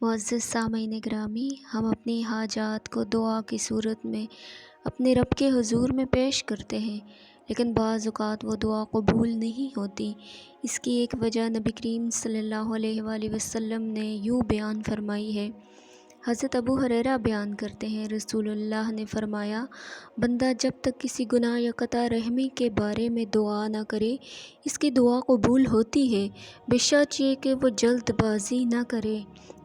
معزز سامعین گرامی، ہم اپنی حاجات کو دعا کی صورت میں اپنے رب کے حضور میں پیش کرتے ہیں، لیکن بعض اوقات وہ دعا قبول نہیں ہوتی۔ اس کی ایک وجہ نبی کریم صلی اللہ علیہ وآلہ وسلم نے یوں بیان فرمائی ہے۔ حضرت ابو ہریرہ بیان کرتے ہیں، رسول اللہ نے فرمایا، بندہ جب تک کسی گناہ یا قطع رحمی کے بارے میں دعا نہ کرے، اس کی دعا قبول ہوتی ہے، بے شرط یہ کہ وہ جلد بازی نہ کرے۔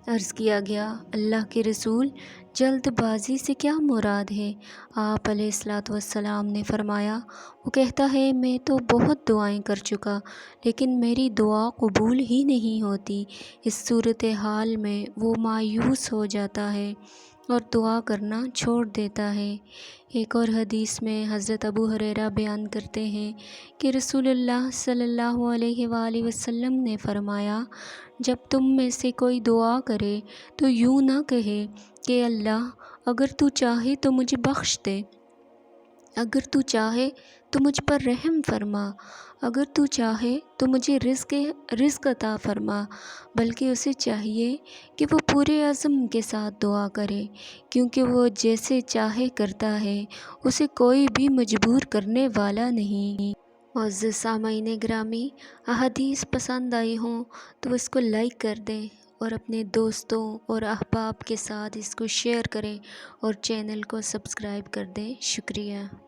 عرض کیا گیا، اللہ کے رسول، جلد بازی سے کیا مراد ہے؟ آپ علیہ الصلوۃ والسلام نے فرمایا، وہ کہتا ہے میں تو بہت دعائیں کر چکا، لیکن میری دعا قبول ہی نہیں ہوتی۔ اس صورتحال میں وہ مایوس ہو جاتا ہے اور دعا کرنا چھوڑ دیتا ہے۔ ایک اور حدیث میں حضرت ابو ہریرہ بیان کرتے ہیں کہ رسول اللہ صلی اللہ علیہ وآلہ وسلم نے فرمایا، جب تم میں سے کوئی دعا کرے تو یوں نہ کہے کہ اللہ اگر تو چاہے تو مجھے بخش دے، اگر تو چاہے تو مجھ پر رحم فرما، اگر تو چاہے تو مجھے رزق عطا فرما، بلکہ اسے چاہیے کہ وہ پورے عزم کے ساتھ دعا کرے، کیونکہ وہ جیسے چاہے کرتا ہے، اسے کوئی بھی مجبور کرنے والا نہیں۔ معزز سامعین گرامی، احادیث پسند آئی ہوں تو اس کو لائک کر دیں اور اپنے دوستوں اور احباب کے ساتھ اس کو شیئر کریں اور چینل کو سبسکرائب کر دیں۔ شکریہ۔